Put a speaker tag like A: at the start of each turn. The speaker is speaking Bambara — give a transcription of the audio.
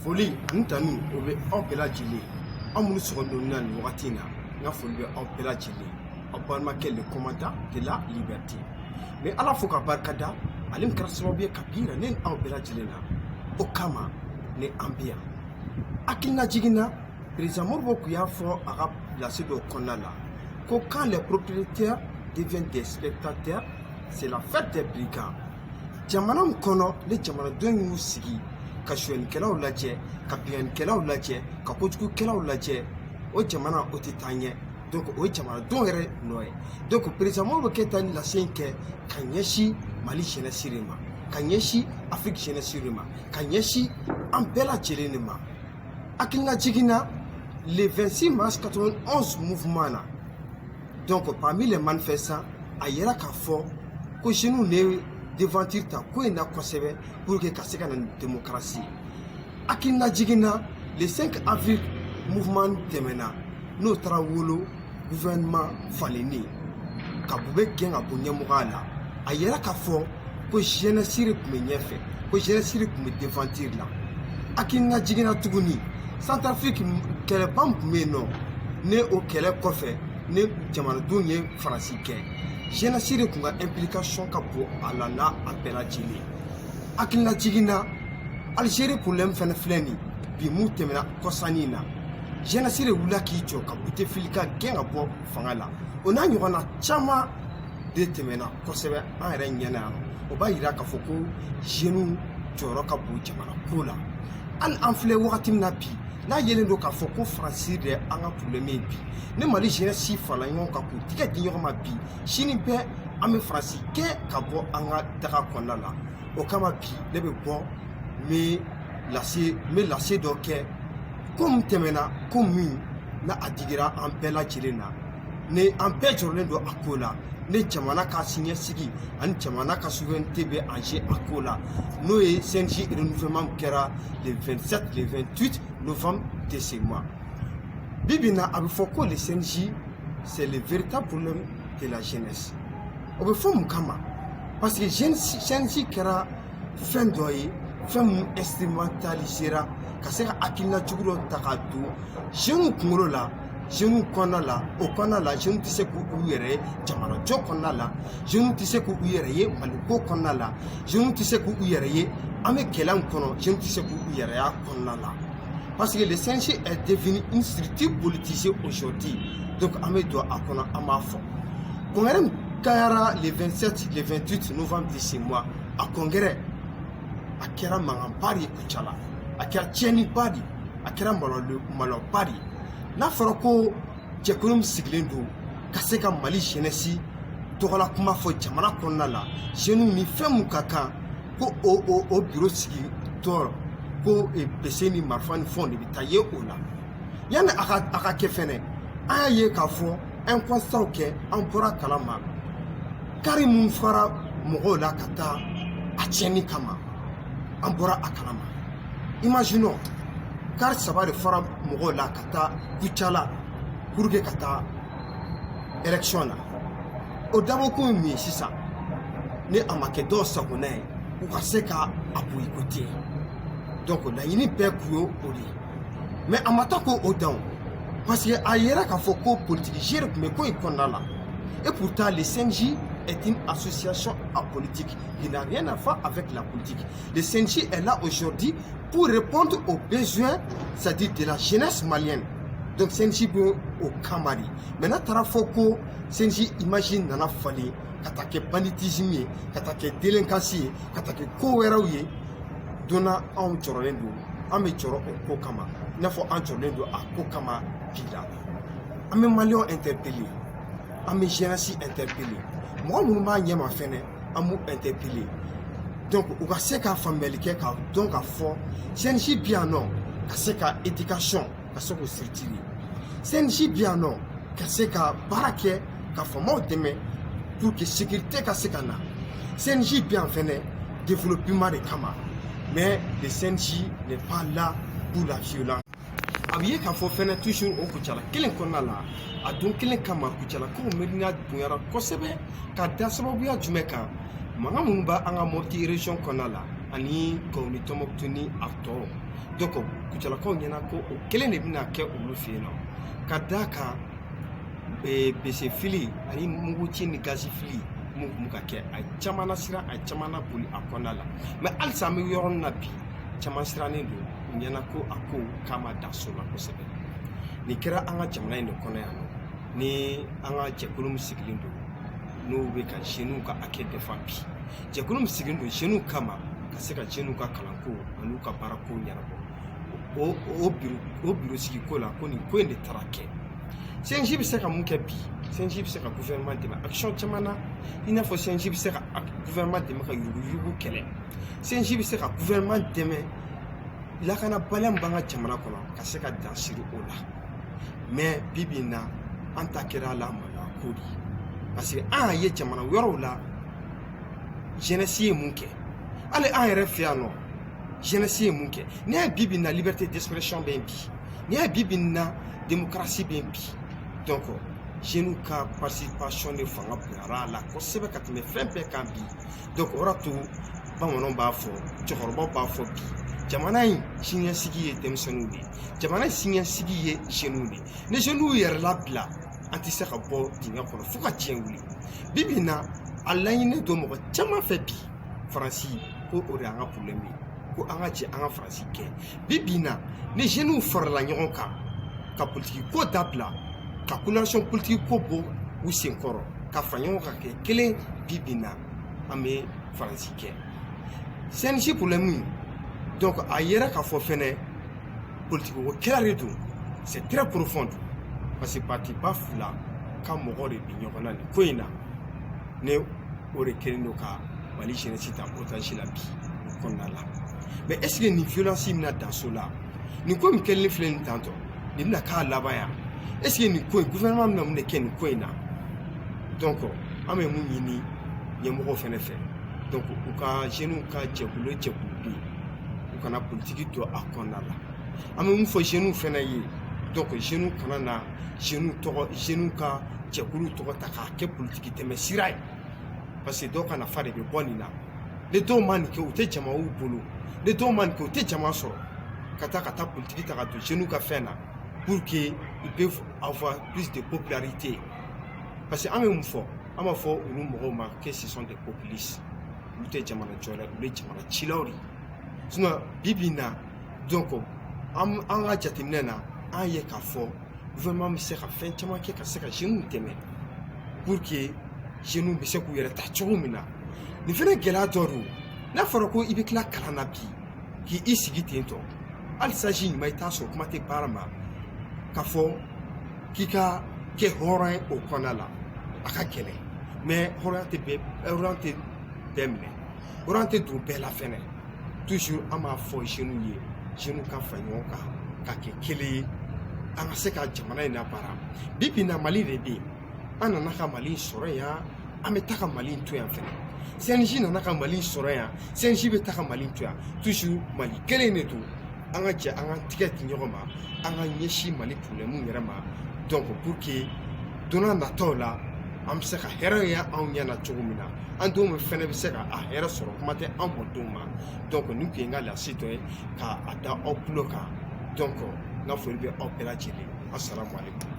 A: Foli ntanu obe opela jili amunu sokondo nan watina na foli be opela jili abalma quel le commandant de la liberté mais ala foka barkada alim krasmobiye kabira nen opela jili na okama ne ambia akina jigina président Morbo kuya fo arab la sedo konala ko quand les propriétaires deviennent des spectateurs c'est la fête des brigands jamanam kono le jamana don sigi ka shwen kelaw laje ka bien kelaw laje ka kojuku kelaw laje o jamana o titanye donc o jamana don re noy donc président Morbo ketani la 5 kanyeshi Mali jeunesse sirima kanyeshi Afrique jeunesse sirima kanyeshi ambela chelenema akilna jigina le 26 mars 91 mouvement na donc parmi les manifestants ayera ka fo ko jenu ne devantir ta ko na kosebe pour que kaseka na démocratie akina jigina le 5 avril mouvement temena no trawolo gouvernement faleni ka bube genga bonya mugala ayera ka fo ko jeune sire pour nyefe ko jeune sire pour devantir la akina jigina tuguni Centrafrique kele bam meno ne o kele kofe ne jamana dunye francais jeune sire kunga implication ka bo alana apela jili akina jigina Algérie problème fene fleni bi mu temena kosanina jeune sire wula ki jo ka bute filika genga bo fangala ona nyona chama de temena kosebe an re nyana o ba yira ka foko jeune joro ka bo jamana kola al enflé wakati na bi na yelen do ka foko français de anga problème bi ne Mali jeunesse fala nyon ka ko tika di nyoma bi shini pe ame français ke ka bo anga daga konala o kama bi le be bon mais la do ke comme temena comme na adigira en bela jirena ne en pe jorlen do akola ne jamana ka signé sigi an jamana ka souveraineté be anje akola no e CNJ renouvellement kera le 27 le 28 novembre de ce mois bibina abifoko le CNJ c'est le véritable problème de la jeunesse obefo mukama parce que CNJ kera fin doye femme instrumentalisera kaseka akina juguro takatu jeune kungolo la jeune konala o konala jeune tise ku uyere jamana jo konala jeune tise ku uyere ye maliko konala jeune tise ku uyere ye ame kelan kono jeune tise ku uyere ya konala parce que le CNJ est devenu une structure politisée aujourd'hui donc ame doit akona amafo congrès kayara le 27 le 28 novembre de ce mois à congrès akera mangambari kuchala akera cheni badi akera malo badi na farako jekunum siglendo kaseka Mali jeunesse togola kuma fo jamana konnala jenu ni femu kaka ko o bureau sigi tor ko e beseni marfani fond de bitaye ola yana aka kefene aye ka fo un constant ke empora kalama karimun fara mogola kata a cheni kama ambora akalama imaginons car ça va de fara mogola kata kuchala kurge kata élection na o dabo ko mi sisa ne amake do sakone ou kaseka apui côté donc la yini pe kuyo oli mais amatako odon parce que ayera ka foko politique gère mais ko ikondala et pourtant le CNJ est une association apolitique qui n'a rien à voir avec la politique. Le CNJ est là aujourd'hui pour répondre aux besoins, c'est-à-dire de la jeunesse malienne. Donc CNJ peut au Kamari. Maintenant, Tarafoko, CNJ imagine dans la folie, qu'attaquer banditisme, qu'attaquer délinquance, qu'attaquer cohéraouye, donna un tchorlendo, un métro au Kokama. Il faut un tchorlendo à Kokama Pila. Un Malion interpellé, un jeunesse interpellé. Moi, je suis interpellé. Donc, on va se faire famille qui donc à fond. C'est bien non, c'est une éducation, c'est une structure. C'est bien non, c'est une baraque, c'est une demain pour que sécurité c'est une. C'est bien fait développement de Kama. Mais le CNJ n'est pas là pour la violence. Abiye ka fo fene toujours o kuchala kelen konala adon kelen kama kuchala ko medina dunyara kosebe ka da sababu ya jumeka manga mumba anga moti région konala ani ko ni tomoktuni acto donc kucalakaw ɲɛna ko o kelen de bɛna kɛ olu fɛ yen nɔ ka d'a kan bese fili ani muguci ni gazi fili mun kun ka kɛ a caman na siran a caman na boli a kɔnɔna la mais halisa an bɛ yɔrɔ na bi caman sirannen don u ɲɛna ko a ko k'a ma da so la kosɛbɛ nin kɛra an ka jamana in de kɔnɔ yan nɔ ni an ka jɛkulu min sigilen don n'o bɛ ka jeunes ka hakɛ dafa bi jɛkulu min sigilen don jeunes kama ka se ka jeunes ka kalanko ani ka baarako ɲɛnabɔ o biro sigi ko la ko nin ko in de taara kɛ CNJ bɛ se ka mun kɛ bi CNJ bɛ se ka gouvernement dɛmɛ action caman na i n'a fɔ CNJ bɛ se ka gouvernement dɛmɛ ka yuruguyurugu kɛlɛ CNJ bɛ se ka gouvernement dɛmɛ lakanabaliya min b'an ka jamana kɔnɔ ka se ka dansiri o la mais bi bi in na an ta kɛra la maloya ko de parce que an y'a ye jamana wɛrɛw la jeunesse ye mun kɛ hali an yɛrɛ fɛ yan nɔ jeunesse ye mun kɛ n'i y'a bi bi in na liberté d'expression bɛ yen bi n'i y'a bi bi in na démocratie bɛ yen bi donc jeunes ka participation de fanga bonyara a la kosɛbɛ ka tɛmɛ fɛn bɛɛ kan bi donc o de to bamananw b'a fɔ cɛkɔrɔbaw b'a fɔ bi jamana in siniɲɛsigi ye denmisɛnninw de ye jamana in siniɲɛsigi ye jeunes de ye ni jeunes yɛrɛ labila an tɛ se ka bɔ dingɛ kɔnɔ fo ka diɲɛ wuli bi bi in na a laɲini don mɔgɔ caman fɛ bi faransi ko o de y'an ka problème ye ko an ka jɛ an ka faransi kɛ bi bi in na ni jeunes farala ɲɔgɔn kan ka politiki ko dabila ka coalition politiki ko bɔ u senkɔrɔ ka fara ɲɔgɔn kan kɛ kelen bi bi in na an bɛ faransi kɛ CNJ problème donc a yɛrɛ k'a fɔ fɛnɛ politiki ko kɛla de don c'est très profond parce que parti ba fila ka mɔgɔ de bi ɲɔgɔn na nin ko in na ne o de kelen don ka Mali jeunesse ta otage la bi o kɔnɔna la mais est ce que nin violence bɛna dan so la nin ko min kɛlen filɛ nin tantɔ nin bɛna k'a laban yan est ce que nin ko in gouvernement bɛna mun de kɛ nin ko in na donc an bɛ mun ɲini ɲɛmɔgɔw fɛnɛ fɛ donc u ka jeunes ka jɛkulu bɛ yen u kana politiki don a kɔnɔna la an bɛ mun fɔ jeunes fɛnɛ ye donc jeunes kana na jeunes ka jɛkulu tɔgɔ ta k'a kɛ politiki tɛmɛ sira ye parce que dɔw ka nafa de bɛ bɔ nin na ni dɔw ma nin kɛ u tɛ jama y'u bolo ni dɔw ma nin kɛ u tɛ jama sɔrɔ ka taa politiki ta ka don jeunes ka fɛn na pour que ils peuvent avoir plus de popularité parce que an bɛ mun fɔ an b'a fɔ olu mɔgɔw ma que ce sont des populistes olu tɛ jamana jɔyɔrɔ olu ye jamana cilaw de sinon bi bi in na donc an ka jateminɛ na an ye k'a fɔ gouvernement bɛ se ka fɛn caman kɛ ka se ka jeunes dɛmɛ pour que jeunes bɛ se k'u yɛrɛ ta cogo min na nin fɛnɛ gɛlɛya dɔ don n'a fɔra ko i bɛ tila kalan na bi k'i sigi ten tɔ hali saji ɲuman i t'a sɔrɔ kuma tɛ baara ma k'a fɔ k'i ka kɛ hɔrɔn ye o kɔnɔna la a ka gɛlɛn mais hɔrɔnya tɛ bɛɛ minɛ hɔrɔnya tɛ don bɛɛ la fɛnɛ toujours an b'a fɔ jeunes ye jeunes ka fara ɲɔgɔn kan ka kɛ kelen ye an ka se ka jamana in labaara bi bi in na Mali de bɛ yen an nana ka Mali sɔrɔ yan an bɛ taa ka Mali to yan fɛnɛ CNJ nana ka Mali sɔrɔ yan CNJ bɛ taa ka Mali to yan toujours Mali kelen de don an ka jɛ an ka tigɛ di ɲɔgɔn ma an ka ɲɛsin Mali problème yɛrɛ ma donc pour que don n'a nataw la an bɛ se ka hɛrɛ ye anw ɲɛna cogo min na an denw min fɛnɛ bɛ se ka a hɛrɛ sɔrɔ kuma tɛ an mɔdenw ma donc nin tun ye n ka lasi dɔ ye k'a da aw tulo kan donc n ka foli bɛ aw bɛɛ lajɛlen assalamu alaikum